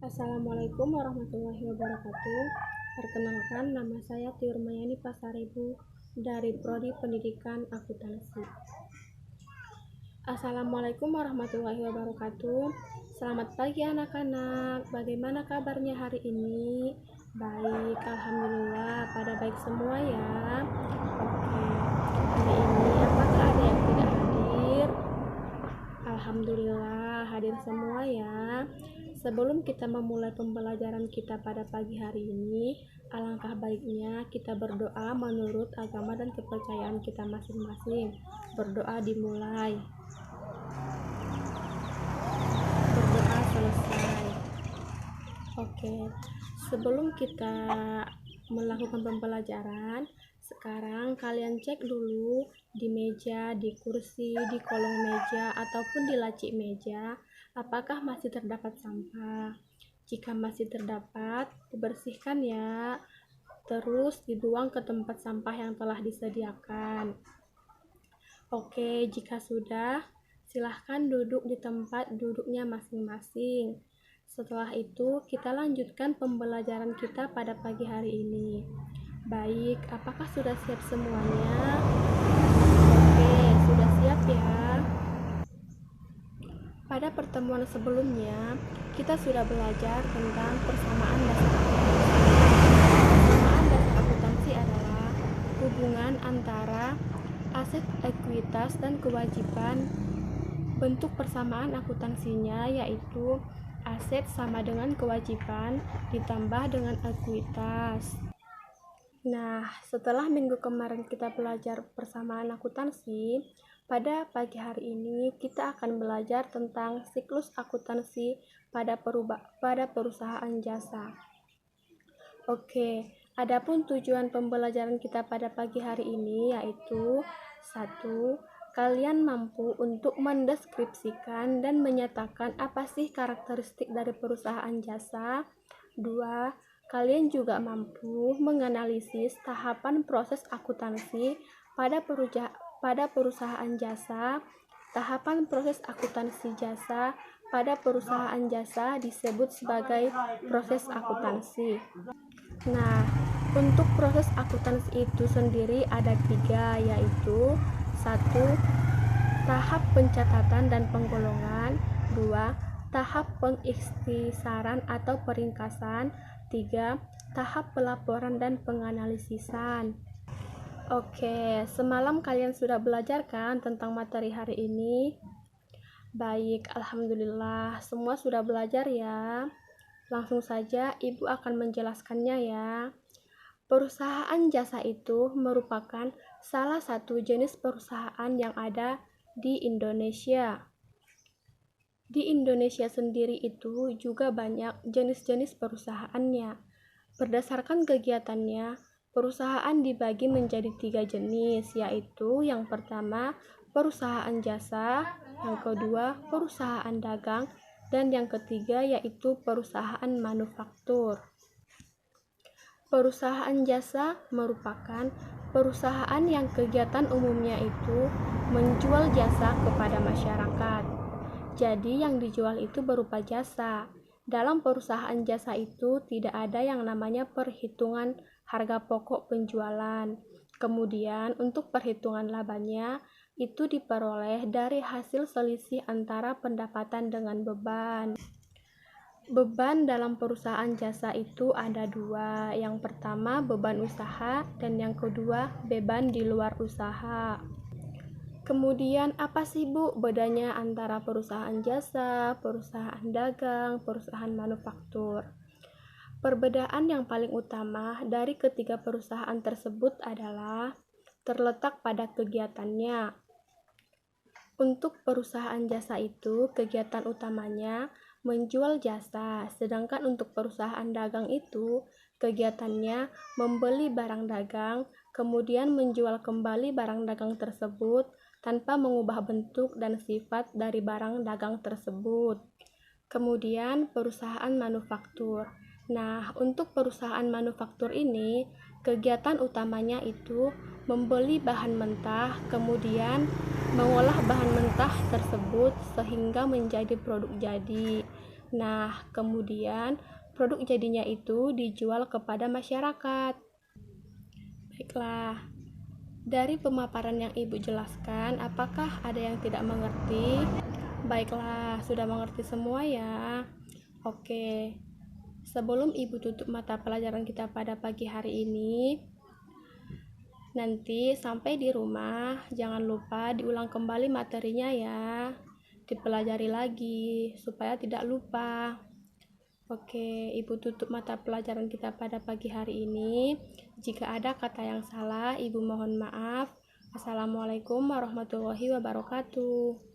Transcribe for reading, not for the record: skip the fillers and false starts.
Assalamualaikum warahmatullahi wabarakatuh. Perkenalkan, nama saya Tiur Mayani Pasaribu dari Prodi Pendidikan Akuntansi. Assalamualaikum warahmatullahi wabarakatuh. Selamat pagi anak-anak. Bagaimana kabarnya hari ini? Baik, alhamdulillah. Pada baik semua ya. Oke, hari ini apakah ada yang tidak hadir? Alhamdulillah hadir semua ya. Sebelum kita memulai pembelajaran kita pada pagi hari ini, alangkah baiknya kita berdoa menurut agama dan kepercayaan kita masing-masing. Berdoa dimulai. Berdoa selesai. Oke, sebelum kita melakukan pembelajaran, sekarang kalian cek dulu di meja, di kursi, di kolong meja, ataupun di laci meja, apakah masih terdapat sampah. Jika masih terdapat, dibersihkan ya, terus dibuang ke tempat sampah yang telah disediakan. Oke, jika sudah, silahkan duduk di tempat duduknya masing-masing. Setelah itu, kita lanjutkan pembelajaran kita pada pagi hari ini. Baik, apakah sudah siap semuanya? Oke, sudah siap ya. Pada pertemuan sebelumnya, kita sudah belajar tentang persamaan dasar akuntansi. Persamaan dasar akuntansi adalah hubungan antara aset, ekuitas, dan kewajiban. Bentuk persamaan akuntansinya yaitu aset sama dengan kewajiban ditambah dengan ekuitas. Nah, setelah minggu kemarin kita belajar persamaan akuntansi, pada pagi hari ini kita akan belajar tentang siklus akuntansi pada perusahaan jasa. Oke, adapun tujuan pembelajaran kita pada pagi hari ini yaitu 1. Kalian mampu untuk mendeskripsikan dan menyatakan apa sih karakteristik dari perusahaan jasa. 2. Kalian juga mampu menganalisis tahapan proses akuntansi pada perusahaan jasa. Tahapan proses akuntansi jasa pada perusahaan jasa disebut sebagai proses akuntansi. Nah, untuk proses akuntansi itu sendiri ada 3, yaitu 1. Tahap pencatatan dan penggolongan. 2. Tahap pengikhtisaran atau peringkasan. 3. Tahap pelaporan dan penganalisisan. Oke, semalam kalian sudah belajar kan tentang materi hari ini? Baik, alhamdulillah semua sudah belajar ya. Langsung saja ibu akan menjelaskannya ya. Perusahaan jasa itu merupakan salah satu jenis perusahaan yang ada di Indonesia. Di Indonesia sendiri itu juga banyak jenis-jenis perusahaannya. Berdasarkan kegiatannya, perusahaan dibagi menjadi 3 jenis, yaitu yang pertama perusahaan jasa, yang kedua perusahaan dagang, dan yang ketiga yaitu perusahaan manufaktur. Perusahaan jasa merupakan perusahaan yang kegiatan umumnya itu menjual jasa kepada masyarakat. Jadi yang dijual itu berupa jasa. Dalam perusahaan jasa itu tidak ada yang namanya perhitungan harga pokok penjualan. Kemudian untuk perhitungan labanya itu diperoleh dari hasil selisih antara pendapatan dengan beban. Beban dalam perusahaan jasa itu ada 2. Yang pertama beban usaha dan yang kedua beban di luar usaha. Kemudian apa sih Bu bedanya antara perusahaan jasa, perusahaan dagang, perusahaan manufaktur? Perbedaan yang paling utama dari ketiga perusahaan tersebut adalah terletak pada kegiatannya. Untuk perusahaan jasa itu kegiatan utamanya menjual jasa, sedangkan untuk perusahaan dagang itu kegiatannya membeli barang dagang, kemudian menjual kembali barang dagang tersebut tanpa mengubah bentuk dan sifat dari barang dagang tersebut. Kemudian perusahaan manufaktur. Nah, untuk perusahaan manufaktur ini kegiatan utamanya itu membeli bahan mentah, kemudian mengolah bahan mentah tersebut sehingga menjadi produk jadi. Nah, kemudian produk jadinya itu dijual kepada masyarakat. Baiklah, dari pemaparan yang Ibu jelaskan, apakah ada yang tidak mengerti? Baiklah, sudah mengerti semua ya. Oke, sebelum Ibu tutup mata pelajaran kita pada pagi hari ini, nanti sampai di rumah jangan lupa diulang kembali materinya ya. Dipelajari lagi supaya tidak lupa. Oke, Ibu tutup mata pelajaran kita pada pagi hari ini. Jika ada kata yang salah, Ibu mohon maaf. Assalamualaikum warahmatullahi wabarakatuh.